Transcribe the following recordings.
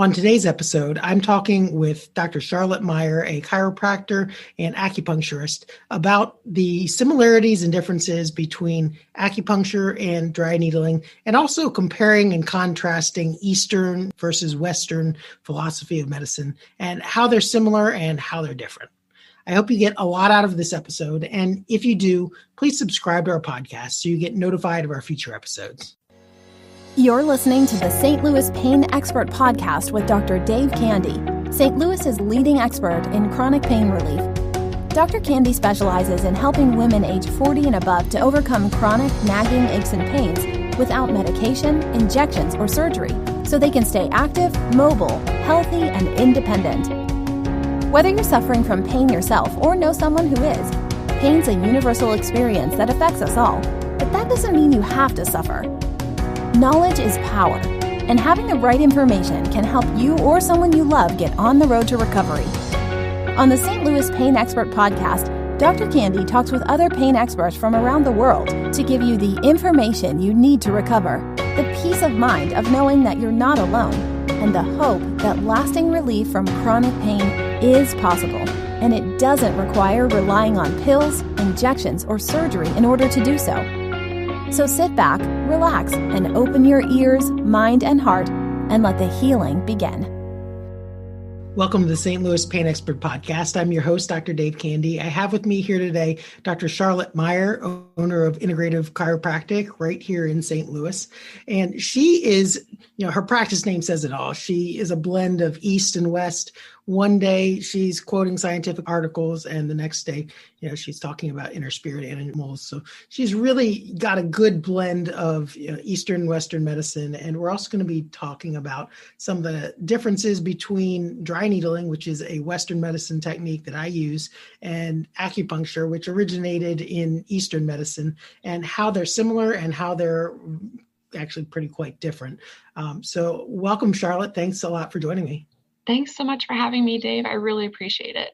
On today's episode, I'm talking with Dr. Charlotte Meier, a chiropractor and acupuncturist, about the similarities and differences between acupuncture and dry needling, and also comparing and contrasting Eastern versus Western philosophy of medicine and how they're similar and how they're different. I hope you get a lot out of this episode, and if you do, please subscribe to our podcast so you get notified of our future episodes. You're listening to the St. Louis Pain Expert Podcast with Dr. Dave Candy, St. Louis's leading expert in chronic pain relief. Dr. Candy specializes in helping women age 40 and above to overcome chronic, nagging aches and pains without medication, injections, or surgery, so they can stay active, mobile, healthy, and independent. Whether you're suffering from pain yourself or know someone who is, pain's a universal experience that affects us all, but that doesn't mean you have to suffer. Knowledge is power, and having the right information can help you or someone you love get on the road to recovery. On the St. Louis Pain Expert Podcast, Dr. Candy talks with other pain experts from around the world to give you the information you need to recover, the peace of mind of knowing that you're not alone, and the hope that lasting relief from chronic pain is possible, and it doesn't require relying on pills, injections, or surgery in order to do so. So sit back, relax, and open your ears, mind, and heart, and let the healing begin. Welcome to the St. Louis Pain Expert Podcast. I'm your host, Dr. Dave Candy. I have with me here today Dr. Charlotte Meier, owner of Integrative Chiropractic right here in St. Louis. And she is, her practice name says it all. She is a blend of East and West. One day she's quoting scientific articles, and the next day, she's talking about inner spirit animals. So she's really got a good blend of Eastern and Western medicine. And we're also going to be talking about some of the differences between dry needling, which is a Western medicine technique that I use, and acupuncture, which originated in Eastern medicine, and how they're similar and how they're actually pretty quite different. So welcome, Charlotte. Thanks a lot for joining me. Thanks so much for having me, Dave. I really appreciate it.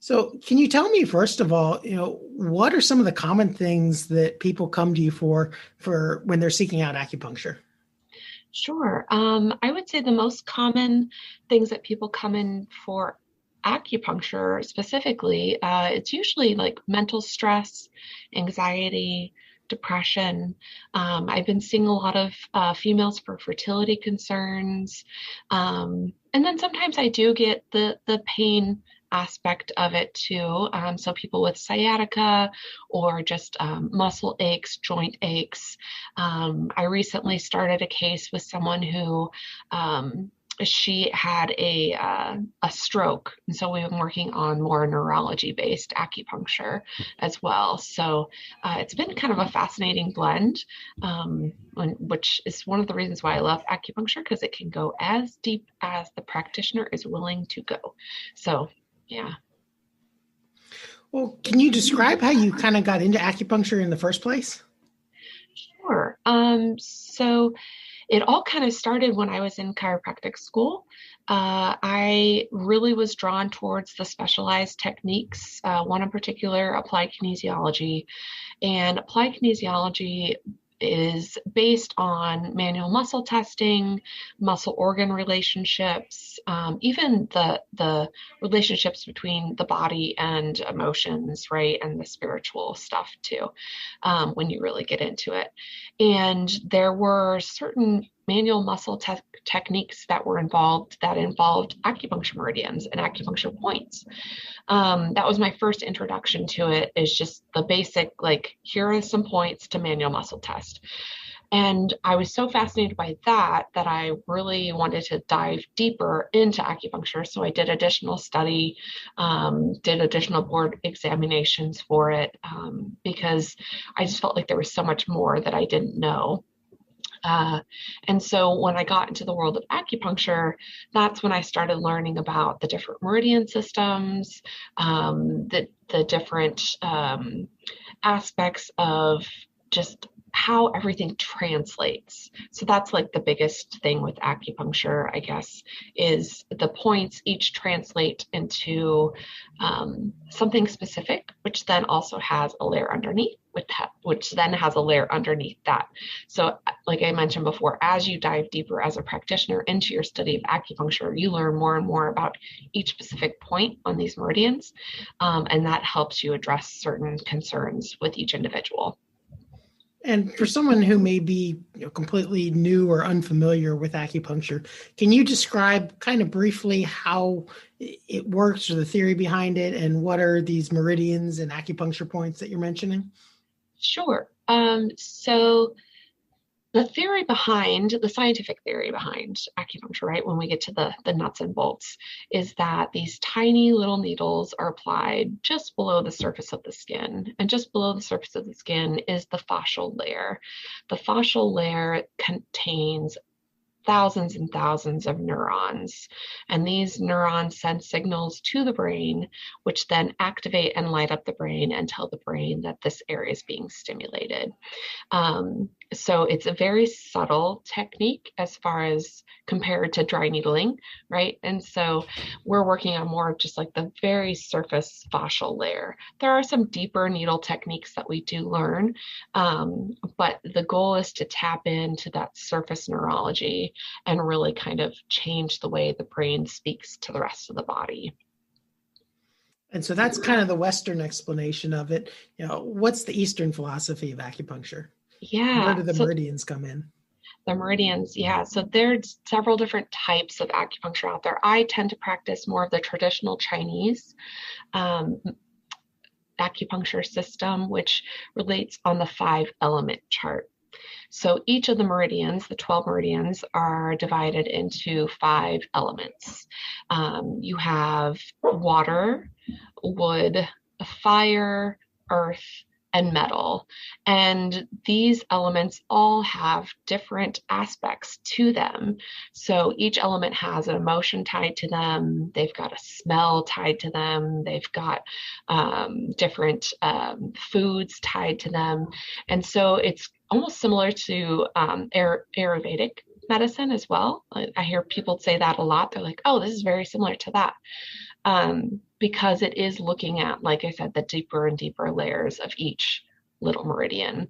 So can you tell me, first of all, what are some of the common things that people come to you for when they're seeking out acupuncture? Sure. I would say the most common things that people come in for acupuncture specifically, it's usually like mental stress, anxiety, depression. I've been seeing a lot of females for fertility concerns. And then sometimes I do get the pain aspect of it too. So people with sciatica or just muscle aches, joint aches. I recently started a case with someone who she had a stroke. And so we've been working on more neurology-based acupuncture as well. So it's been kind of a fascinating blend, which is one of the reasons why I love acupuncture, because it can go as deep as the practitioner is willing to go. So, yeah. Well, can you describe how you kind of got into acupuncture in the first place? Sure. So it all kind of started when I was in chiropractic school. I really was drawn towards the specialized techniques, one in particular, applied kinesiology. And applied kinesiology is based on manual muscle testing, muscle organ relationships, even the relationships between the body and emotions, right? And the spiritual stuff too, when you really get into it. And there were certain manual muscle techniques that involved acupuncture meridians and acupuncture points. That was my first introduction to it, is just the basic, like, here are some points to manual muscle test. And I was so fascinated by that I really wanted to dive deeper into acupuncture. So I did additional study, did additional board examinations for it, because I just felt like there was so much more that I didn't know. And so when I got into the world of acupuncture, that's when I started learning about the different meridian systems, the different aspects of just how everything translates. So that's like the biggest thing with acupuncture, I guess, is the points each translate into something specific, which then also has a layer underneath, which then has a layer underneath that. So like I mentioned before, as you dive deeper as a practitioner into your study of acupuncture, you learn more and more about each specific point on these meridians, and that helps you address certain concerns with each individual. And for someone who may be completely new or unfamiliar with acupuncture, can you describe kind of briefly how it works or the theory behind it, and what are these meridians and acupuncture points that you're mentioning? Sure. So the scientific theory behind acupuncture, right, when we get to the nuts and bolts, is that these tiny little needles are applied just below the surface of the skin. And just below the surface of the skin is the fascial layer. The fascial layer contains thousands and thousands of neurons. And these neurons send signals to the brain, which then activate and light up the brain and tell the brain that this area is being stimulated. So it's a very subtle technique as far as compared to dry needling, right? And so we're working on more of just like the very surface fascial layer. There are some deeper needle techniques that we do learn, but the goal is to tap into that surface neurology and really kind of change the way the brain speaks to the rest of the body. And so that's kind of the Western explanation of it. What's the Eastern philosophy of acupuncture? Yeah. Where do the meridians come in? The meridians, yeah. So there's several different types of acupuncture out there. I tend to practice more of the traditional Chinese acupuncture system, which relates on the 5-element chart. So each of the meridians, the 12 meridians, are divided into 5 elements. You have water, wood, fire, earth, and metal. And these elements all have different aspects to them. So each element has an emotion tied to them. They've got a smell tied to them. They've got different foods tied to them. And so it's almost similar to Ayurvedic medicine as well. I hear people say that a lot. They're like, oh, this is very similar to that. Because it is looking at, like I said, the deeper and deeper layers of each little meridian.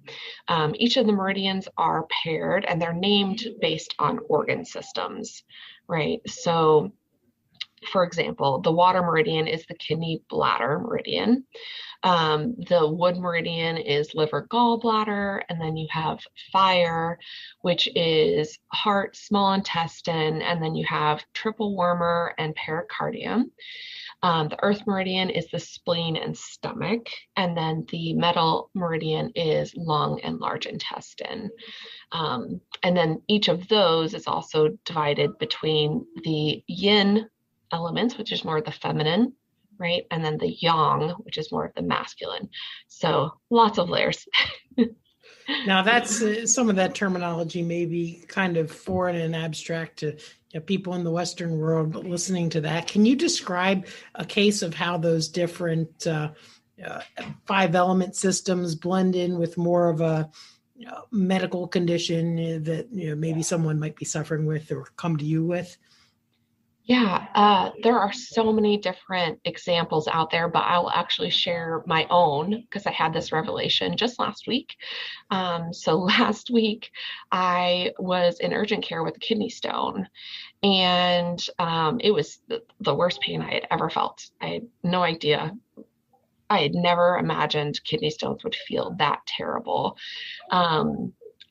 Each of the meridians are paired and they're named based on organ systems, right? So, for example, the water meridian is the kidney bladder meridian. The wood meridian is liver gallbladder, and then you have fire, which is heart, small intestine, and then you have triple wormer and pericardium. The earth meridian is the spleen and stomach, and then the metal meridian is lung and large intestine. And then each of those is also divided between the yin elements, which is more of the feminine, right? And then the yang, which is more of the masculine. So lots of layers. Now that's some of that terminology may be kind of foreign and abstract to people in the Western world listening to that. Can you describe a case of how those different 5-element systems blend in with more of a medical condition that maybe someone might be suffering with or come to you with? Yeah, there are so many different examples out there, but I will actually share my own because I had this revelation just last week. So last week, I was in urgent care with a kidney stone, and it was the worst pain I had ever felt. I had no idea. I had never imagined kidney stones would feel that terrible.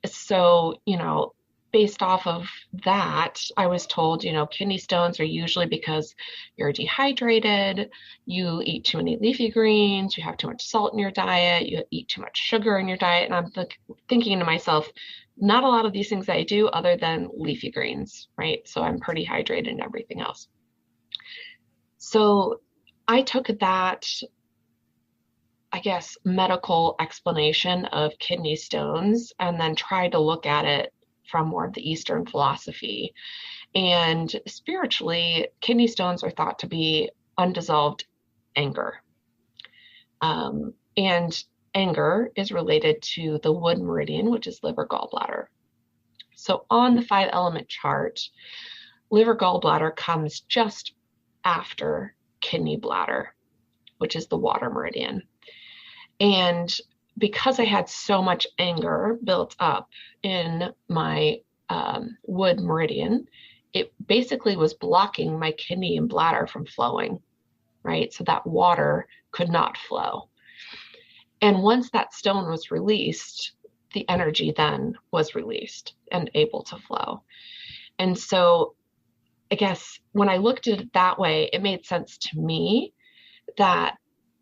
So, based off of that, I was told, kidney stones are usually because you're dehydrated, you eat too many leafy greens, you have too much salt in your diet, you eat too much sugar in your diet. And I'm thinking to myself, not a lot of these things I do other than leafy greens, right? So I'm pretty hydrated and everything else. So I took that, I guess, medical explanation of kidney stones and then tried to look at it from more of the Eastern philosophy. And spiritually, kidney stones are thought to be undissolved anger. And anger is related to the wood meridian, which is liver gallbladder. So on the 5-element chart, liver gallbladder comes just after kidney bladder, which is the water meridian. And because I had so much anger built up in my wood meridian, it basically was blocking my kidney and bladder from flowing, right? So that water could not flow. And once that stone was released, the energy then was released and able to flow. And so I guess when I looked at it that way, it made sense to me that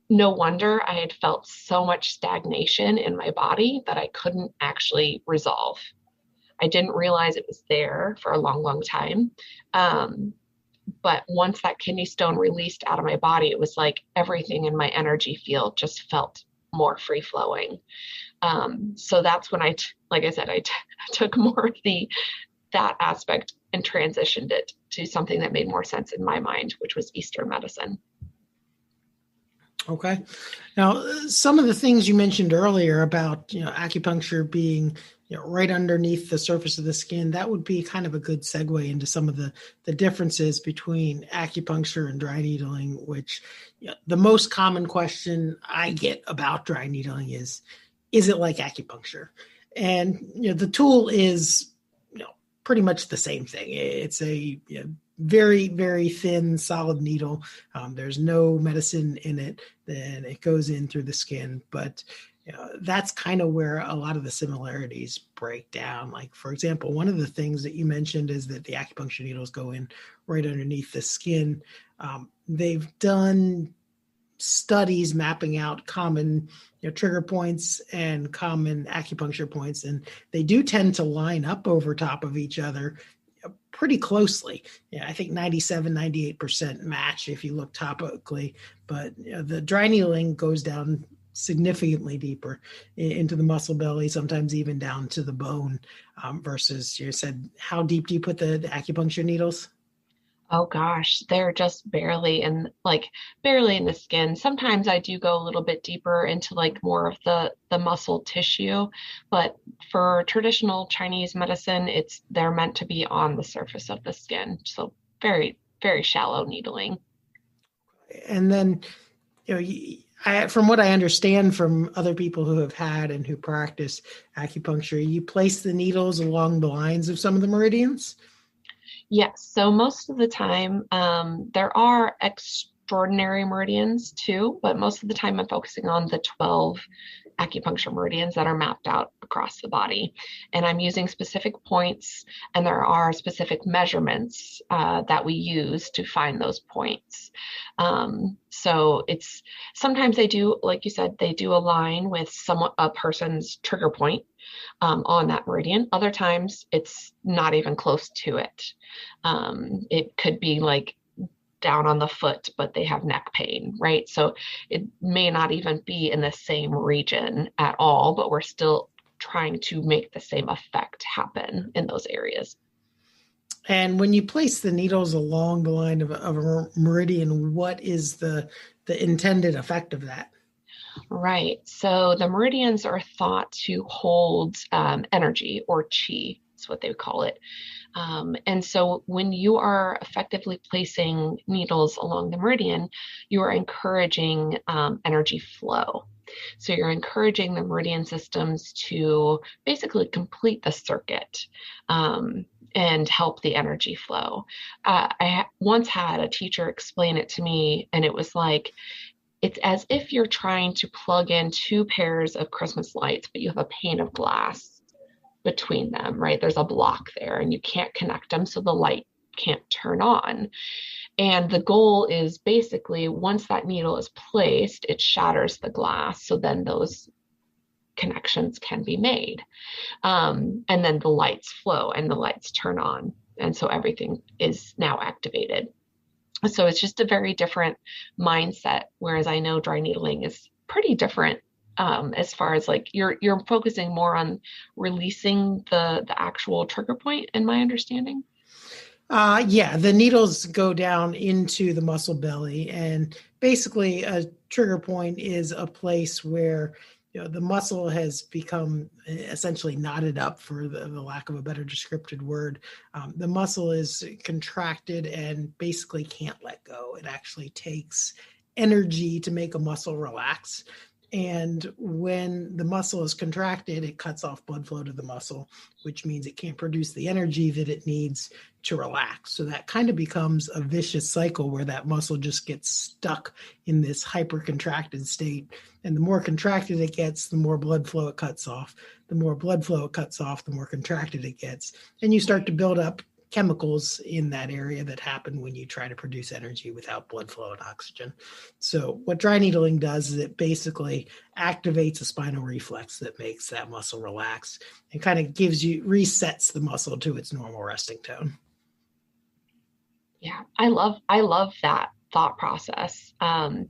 no wonder I had felt so much stagnation in my body that I couldn't actually resolve. I didn't realize it was there for a long, long time. But once that kidney stone released out of my body, it was like everything in my energy field just felt more free flowing. So that's when like I said, I took more of that aspect and transitioned it to something that made more sense in my mind, which was Eastern medicine. Okay. Now, some of the things you mentioned earlier about, acupuncture being, right underneath the surface of the skin, that would be kind of a good segue into some of the differences between acupuncture and dry needling, which the most common question I get about dry needling is it like acupuncture? And, the tool is, pretty much the same thing. It's a very, very thin, solid needle. There's no medicine in it, and it goes in through the skin. But that's kind of where a lot of the similarities break down. Like, for example, one of the things that you mentioned is that the acupuncture needles go in right underneath the skin. They've done studies mapping out common trigger points and common acupuncture points, and they do tend to line up over top of each other pretty closely. I think 97, 98% match if you look topically, but the dry needling goes down significantly deeper into the muscle belly, sometimes even down to the bone, versus you said, how deep do you put the acupuncture needles? Oh gosh, they're just barely in the skin. Sometimes I do go a little bit deeper into more of the muscle tissue, but for traditional Chinese medicine, they're meant to be on the surface of the skin. So very, very shallow needling. And then, from what I understand from other people who have had and who practice acupuncture, you place the needles along the lines of some of the meridians. Yes. So most of the time, there are extraordinary meridians too, but most of the time I'm focusing on the 12 acupuncture meridians that are mapped out across the body. And I'm using specific points, and there are specific measurements that we use to find those points. So sometimes they do, like you said, they do align with a person's trigger point on that meridian. Other times it's not even close to it. It could be down on the foot, but they have neck pain, right? So it may not even be in the same region at all, but we're still trying to make the same effect happen in those areas. And when you place the needles along the line of a meridian, what is the intended effect of that? Right. So the meridians are thought to hold energy, or qi, is what they would call it. And so when you are effectively placing needles along the meridian, you are encouraging energy flow. So you're encouraging the meridian systems to basically complete the circuit and help the energy flow. I once had a teacher explain it to me, and it was like, it's as if you're trying to plug in two pairs of Christmas lights, but you have a pane of glass between them, right? There's a block there and you can't connect them, so the light can't turn on. And the goal is basically, once that needle is placed, it shatters the glass, so then those connections can be made. And then the lights flow and the lights turn on. And so everything is now activated. So it's just a very different mindset, whereas I know dry needling is pretty different as far as you're focusing more on releasing the actual trigger point, in my understanding. Yeah, the needles go down into the muscle belly, and basically a trigger point is a place where the muscle has become essentially knotted up, for the lack of a better descriptive word. The muscle is contracted and basically can't let go. It actually takes energy to make a muscle relax. And when the muscle is contracted, it cuts off blood flow to the muscle, which means it can't produce the energy that it needs to relax. So that kind of becomes a vicious cycle where that muscle just gets stuck in this hypercontracted state. And the more contracted it gets, the more blood flow it cuts off. The more blood flow it cuts off, the more contracted it gets. And you start to build up chemicals in that area that happen when you try to produce energy without blood flow and oxygen. So what dry needling does is it basically activates a spinal reflex that makes that muscle relax and kind of resets the muscle to its normal resting tone. Yeah, I love that thought process. And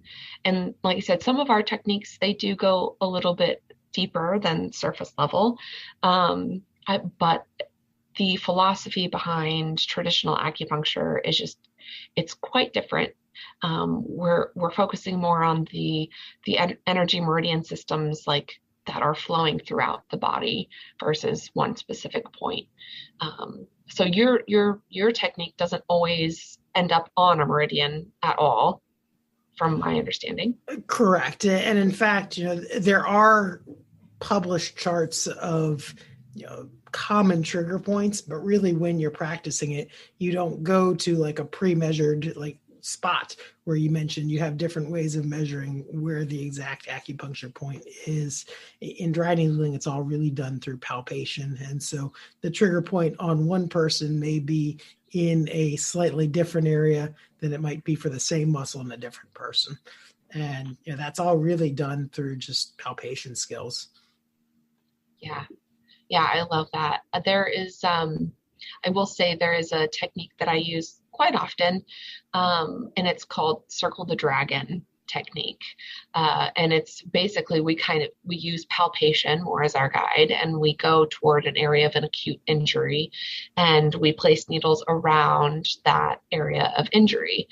like you said, some of our techniques, they do go a little bit deeper than surface level. But the philosophy behind traditional acupuncture is it's quite different. We're focusing more on the energy meridian systems like that are flowing throughout the body versus one specific point. So your technique doesn't always end up on a meridian at all, from my understanding. Correct. And in fact, there are published charts of, common trigger points, but really when you're practicing it, you don't go to like a pre-measured spot where you mentioned you have different ways of measuring where the exact acupuncture point is. In dry needling, it's all really done through palpation. And so the trigger point on one person may be in a slightly different area than it might be for the same muscle in a different person. And that's all really done through just palpation skills. Yeah, I love that. There is, I will say there is a technique that I use quite often, and it's called Circle the Dragon technique. And it's basically, we use palpation more as our guide, and we go toward an area of an acute injury, and we place needles around that area of injury.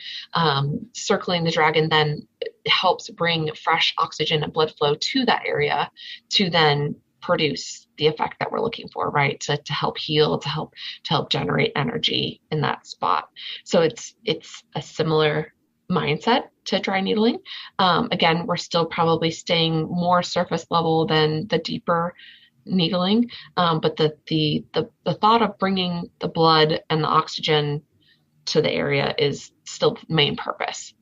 Circling the dragon then helps bring fresh oxygen and blood flow to that area to then produce the effect that we're looking for, right? To help heal, to help generate energy in that spot. So it's a similar mindset to dry needling. Again, we're still probably staying more surface level than the deeper needling, but the thought of bringing the blood and the oxygen to the area is still the main purpose.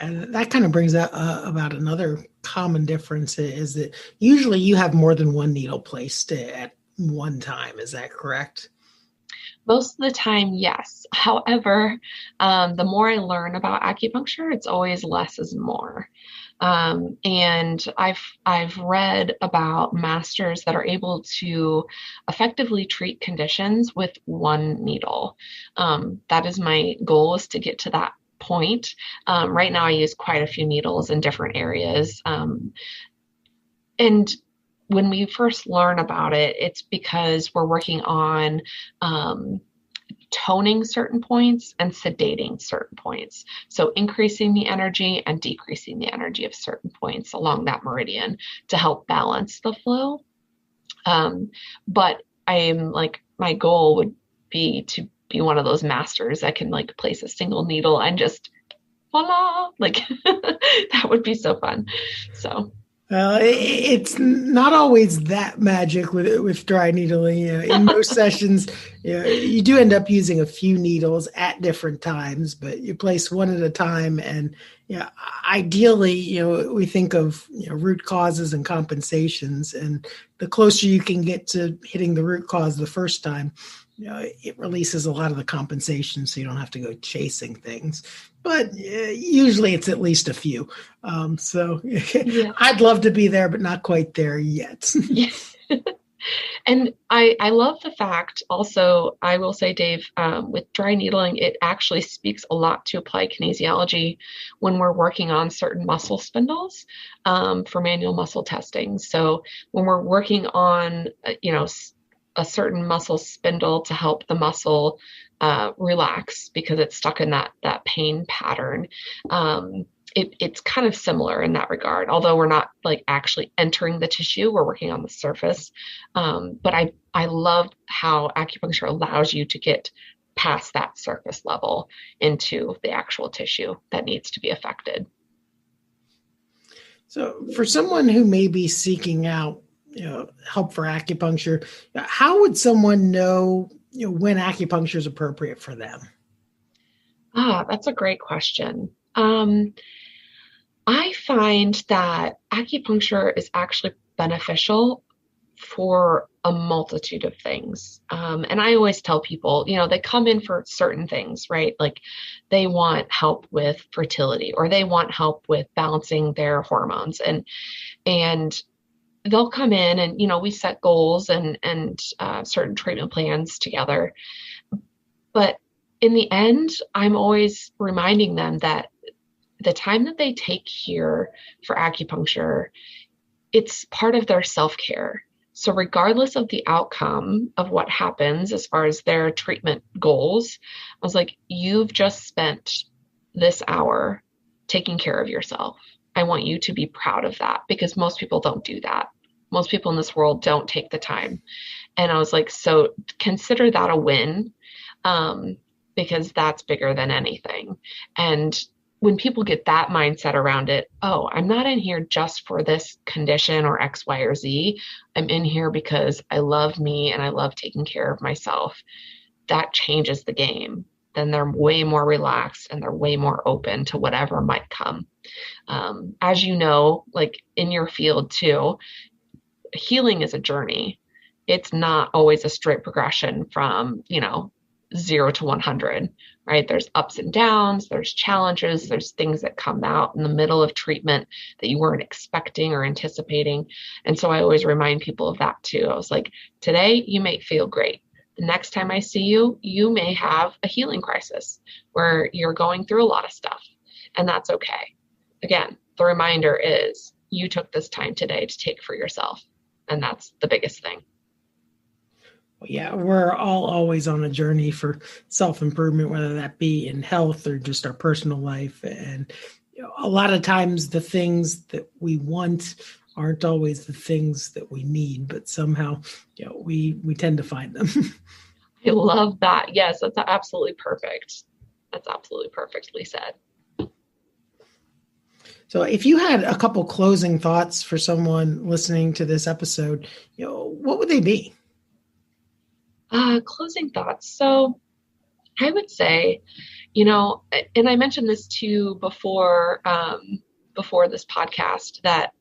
And that kind of brings up about another common difference is that usually you have more than one needle placed at one time. Is that correct? Most of the time, yes. However, the more I learn about acupuncture, it's always less is more. And I've read about masters that are able to effectively treat conditions with one needle. That is my goal, is to get to that point. Right now I use quite a few needles in different areas. And when we first learn about it, it's because we're working on toning certain points and sedating certain points. So increasing the energy and decreasing the energy of certain points along that meridian to help balance the flow. But my goal would be to be one of those masters that can place a single needle and just voila, that would be so fun. So it's not always that magic with dry needling. In most sessions, you do end up using a few needles at different times, but you place one at a time. And ideally, we think of root causes and compensations, and the closer you can get to hitting the root cause the first time, it releases a lot of the compensation, so you don't have to go chasing things. But usually it's at least a few. So yeah. I'd love to be there, but not quite there yet. Yeah. And I love the fact also, I will say, Dave, with dry needling, it actually speaks a lot to applied kinesiology when we're working on certain muscle spindles for manual muscle testing. So when we're working on, a certain muscle spindle to help the muscle relax because it's stuck in that pain pattern. it's kind of similar in that regard, although we're not like actually entering the tissue, we're working on the surface. But I love how acupuncture allows you to get past that surface level into the actual tissue that needs to be affected. So for someone who may be seeking out, help for acupuncture, how would someone know, when acupuncture is appropriate for them? That's a great question. I find that acupuncture is actually beneficial for a multitude of things. And I always tell people, they come in for certain things, right? Like they want help with fertility, or they want help with balancing their hormones, and they'll come in and, we set goals and certain treatment plans together. But in the end, I'm always reminding them that the time that they take here for acupuncture, it's part of their self-care. So regardless of the outcome of what happens as far as their treatment goals, I was like, you've just spent this hour taking care of yourself. I want you to be proud of that, because most people don't do that. Most people in this world don't take the time. And I was like, so consider that a win, because that's bigger than anything. And when people get that mindset around it, oh, I'm not in here just for this condition or X, Y, or Z. I'm in here because I love me and I love taking care of myself. That changes the game. Then they're way more relaxed and they're way more open to whatever might come. As you know, like in your field too, healing is a journey. It's not always a straight progression from, 0 to 100, right? There's ups and downs, there's challenges, there's things that come out in the middle of treatment that you weren't expecting or anticipating. And so I always remind people of that too. I was like, today you may feel great. The next time I see you, you may have a healing crisis where you're going through a lot of stuff, and that's okay. Again, the reminder is you took this time today to take for yourself, and that's the biggest thing. Yeah, we're all always on a journey for self-improvement, whether that be in health or just our personal life. And a lot of times the things that we want aren't always the things that we need, but somehow, we tend to find them. I love that. Yes, that's absolutely perfect. That's absolutely perfectly said. So if you had a couple closing thoughts for someone listening to this episode, what would they be? Closing thoughts. So I would say, and I mentioned this too before this podcast, that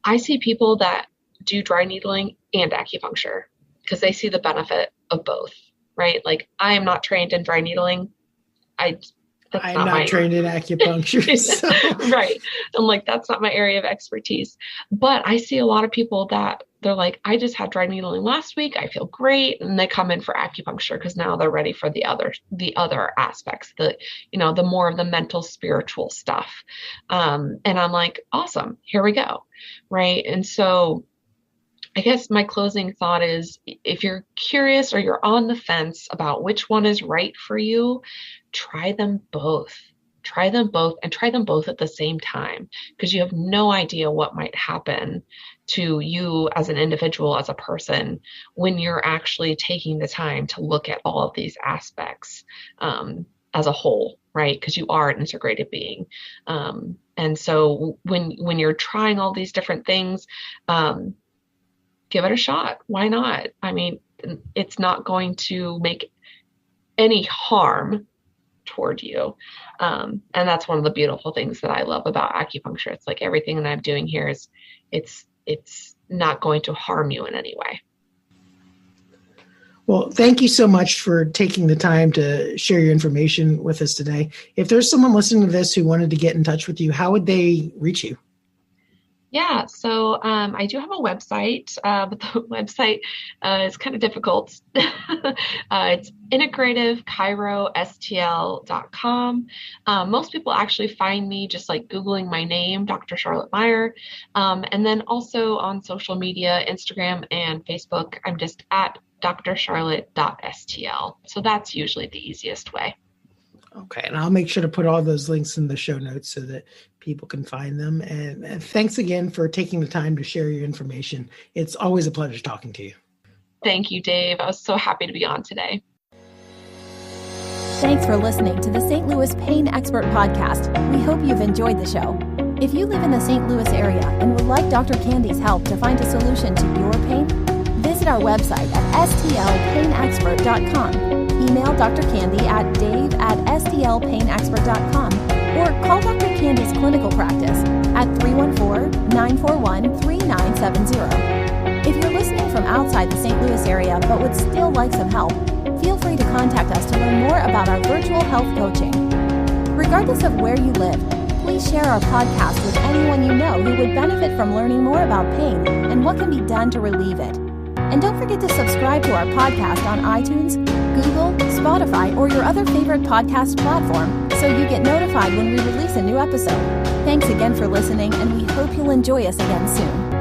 I see people that do dry needling and acupuncture because they see the benefit of both, right? Like I am not trained in dry needling. I'm not trained in acupuncture. So. Right. I'm like, that's not my area of expertise. But I see a lot of people that they're like, I just had dry needling last week. I feel great. And they come in for acupuncture because now they're ready for the other aspects, the more of the mental, spiritual stuff. And I'm like, awesome, here we go. Right. And so I guess my closing thought is, if you're curious or you're on the fence about which one is right for you, try them both. Try them both, and try them both at the same time, because you have no idea what might happen to you as an individual, as a person, when you're actually taking the time to look at all of these aspects as a whole, right? Because you are an integrated being. And so when you're trying all these different things, give it a shot. Why not? I mean, it's not going to make any harm toward you. And that's one of the beautiful things that I love about acupuncture. It's like everything that I'm doing here is it's not going to harm you in any way. Well, thank you so much for taking the time to share your information with us today. If there's someone listening to this who wanted to get in touch with you, how would they reach you? Yeah, so I do have a website, but the website is kind of difficult. It's integrativechirostl.com. Most people actually find me just like Googling my name, Dr. Charlotte Meier. And then also on social media, Instagram and Facebook, I'm just at drcharlotte.stl. So that's usually the easiest way. Okay, and I'll make sure to put all those links in the show notes so that people can find them. And thanks again for taking the time to share your information. It's always a pleasure talking to you. Thank you, Dave. I was so happy to be on today. Thanks for listening to the St. Louis Pain Expert Podcast. We hope you've enjoyed the show. If you live in the St. Louis area and would like Dr. Candy's help to find a solution to your pain, visit our website at stlpainexpert.com. Email Dr. Candy at dave@stlpainexpert.com or call Dr. Candy's clinical practice at 314-941-3970. If you're listening from outside the St. Louis area but would still like some help, feel free to contact us to learn more about our virtual health coaching. Regardless of where you live, please share our podcast with anyone you know who would benefit from learning more about pain and what can be done to relieve it. And don't forget to subscribe to our podcast on iTunes, Google, Spotify, or your other favorite podcast platform so you get notified when we release a new episode. Thanks again for listening, and we hope you'll enjoy us again soon.